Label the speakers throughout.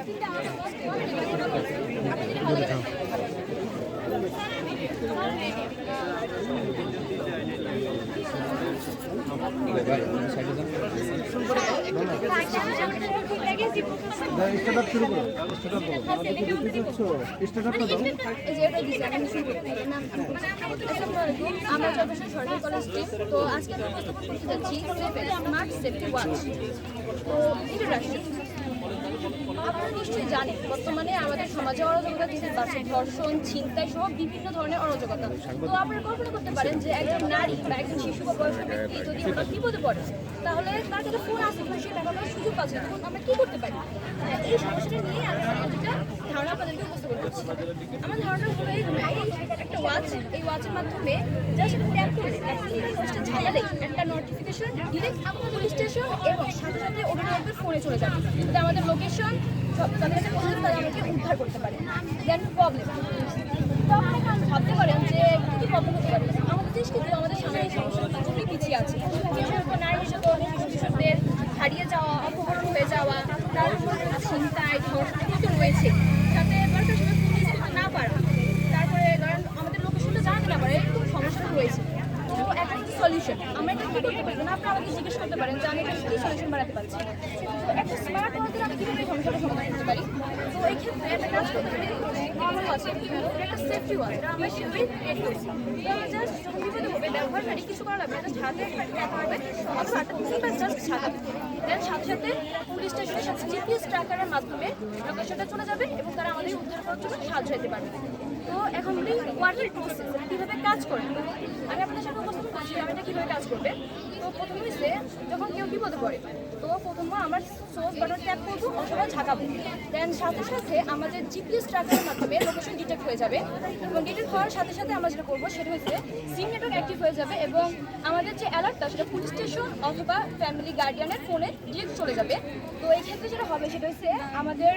Speaker 1: আমরা চব্বিশ সরকারি কলেজ টিম। তো আজকে আমরা উপস্থাপন করতে যাচ্ছি স্মার্ট সেফটি ওয়াচ। তো ইন্ট্রোডাকশন, আপনারা নিশ্চয়ই জানেন বর্তমানে আমাদের সমাজে অরাজকতা দিতে পারছে, ধর্ষণ, ছিনতাই সহ বিভিন্ন ধরনের অরাজকতা। তো আপনারা কল্পনা করতে পারেন যে একজন নারী বা একজন শিশু বা বয়স্ক ব্যক্তি যদি হঠাৎ বিপদে পড়ে, তাহলে তার কাছে ফোন আসে, কিন্তু সে টাকা পাওয়ার সুযোগ পাচ্ছে, তখন আমরা কি করতে পারি? এই সমস্যাটা নিয়ে আমি যেটা ধারণা আপনাদেরকে উপস্থাপন করছি। আমার ধারণা হলো এই একটা ওয়াচ, এই ওয়াচের মাধ্যমে জাস্ট ট্যাপ করে ওয়াচটা ঝালালেই একটা নোটিফিকেশন ডিরেক্ট আপনার পুলিশ স্টেশন এবং সাথে সাথে অভিভাবকদের ফোনে চলে যাবে, যাতে আমাদের লোকেশন তাদের কাছে পৌঁছে তারা আমাকে উদ্ধার করতে পারে। দেন প্রবলেম, তো আপনি এখন ভাবতে পারেন যে কী কী প্রবলেম হতে পারে। আমাদের দেশ কিন্তু আমাদের সামনে এই সমস্যা খুবই পিছিয়ে আছে। বিশেষত নারী হিসেবে অনেক শিশুদের হারিয়ে যাওয়া, অপহরণ হয়ে যাওয়া, তারপর ছিনতাই, ধর্ষণ কিন্তু রয়েছে। সাথে সরকার সেটা পুলিশ না পারা, তারপরে ধরেন আমাদের লোকেশনটা জানাতে না পারে, এরকম সমস্যাটা রয়েছে। তো এখন সলিউশন আমরা এটা কী করতে পারি না, আপনারা আমাকে জিজ্ঞেস করতে পারেন যে আমি এটা কী সলিউশন বানাতে পারছি। তো একটা স্মার্ট ওয়াচের আমি কীভাবে সমস্যাটা সমাধান করতে পারি? তো এই ক্ষেত্রে একটা কাজ করতে পারি, নর্মাল ওয়াচ একটা সেফটি ওয়াচ, এটা আমরা সেভাবেই ক্রিয়েট করছি। তো আমরা জাস্ট যখন বিপদে হবে ব্যবহারকারী কিছু করা লাগবে, জাস্ট হাতে একটা ট্যাপ হবে অথবা একটা সিম্পল জাস্ট ছাড়াবে। দেন সাথে সাথে পুলিশ স্টেশনের সাথে জিপিএস ট্র্যাকারের মাধ্যমে লোকেশনটা চলে যাবে এবং তারা আমাদের উদ্ধার করার জন্য সাহায্য দিতে পারবে। তো এখন বলি ওয়ার্কিং প্রসেস কীভাবে কাজ করে, আমি আপনাদের সাথে উপস্থাপন করছি আমি এটা কীভাবে কাজ করবে। তো প্রথমে হচ্ছে যখন কেউ বিপদে পড়ে, তো প্রথমে আমরা সোর্স বাটন ট্যাপ করবো অথবা ঝাঁকাবো। দেন সাথে সাথে আমাদের জিপিএস ট্র্যাকারের মাধ্যমে লোকেশন ডিটেক্ট হয়ে যাবে এবং ডিটেক্ট হওয়ার সাথে সাথে আমরা যেটা করবো সেটা হচ্ছে সিম নেটওয়ার্ক অ্যাক্টিভ হয়ে যাবে এবং আমাদের যে অ্যালার্টটা সেটা পুলিশ স্টেশন অথবা ফ্যামিলি গার্ডিয়ানের ফোনে ডিরেক্ট চলে যাবে। তো এই ক্ষেত্রে যেটা হবে সেটা হচ্ছে আমাদের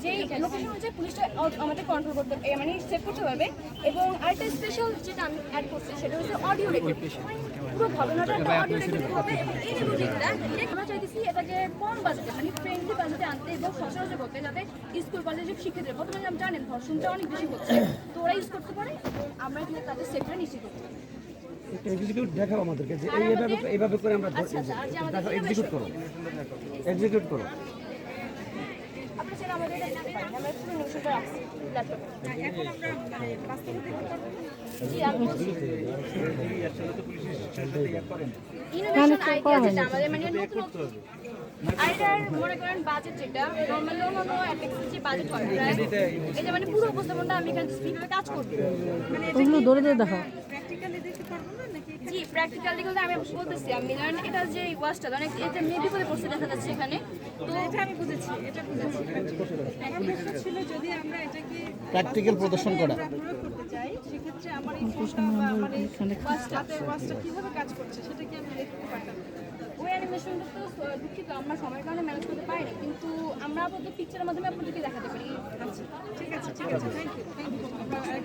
Speaker 1: যেই লোকেশন অনুযায়ী পুলিশটা আমাদের কন্ট্রোল করতে মানে সেভ করতে পারবে। এবং আরেকটা স্পেশাল যেটা আমি অ্যাড করছি সেটা হচ্ছে অডিও রেকর্ড। পুরো ঘটনাটা একটা অডিও রেকর্ড হবে এবং এই রেকর্ডিংটা আমরা চাইতেছি এটাকে কম বাজেটে মানে ফ্রেন্ডলি বাজেটে আনতে এবং সচরাচর করতে, যাতে স্কুল কলেজের শিক্ষার্থীরা বর্তমানে আপনি জানেন ধর্ষণটা অনেক বেশি হচ্ছে, তো ওরা ইউজ করতে পারে এবং আমরা কিন্তু তাদের সেফটা নিশ্চিত করতে পারি।
Speaker 2: একটা এক্সিকিউট দেখাও আমাদেরকে যে এইভাবে করে আমরা এক্সিকিউট করো এক্সিকিউট করো।
Speaker 1: আপনি সেটা আমাদের এটা দিতে পারেন, আমরা পুরো নিউজটা রাখছি ল্যাপটপে। এখন আমরা মানে বাস্তবে দেখতে পারবো। জি আপনি ইনোভেশন আইডিয়া যেটা আমাদের মানে নতুন আইডিয়ার মনে করেন বাজেট যেটা নর্মালি অন্য অ্যাপেক্সের যে বাজেট হয় এটা মানে পুরো উপস্থাপনটা আমি এখানে কিভাবে কাজ করবো মানে
Speaker 3: ওগুলো ধরে ধরে দেখো।
Speaker 1: প্র্যাকটিক্যালি দেখতে পারবো না নাকি? জি প্র্যাকটিক্যালি বলতে আমি বলতেছি আমি ধরেন এটা যে ওয়াচটা অনেক এটা মেবি করে পড়তে দেখা যাচ্ছে এখানে, তো এটা আমি বুঝেছি, এটা বুঝেছি। এখন প্রশ্ন ছিল যদি আমরা এটাকে
Speaker 2: প্র্যাকটিক্যাল প্রদর্শন করা
Speaker 1: প্রয়োগ করতে চাই সেক্ষেত্রে আমার এই ফোনটা বা আমার এই ওয়াচটা কিভাবে কাজ করছে সেটা কি আমি দেখতে পারতাম? ওই অ্যানিমেশনটা তো দুঃখিত আমরা সময়ের কারণে ম্যানেজ করতে পারি না, কিন্তু আমরা আপাতত পিকচারের মাধ্যমে আপনাদেরকে দেখাতে পারি। আচ্ছা ঠিক আছে থ্যাংক ইউ।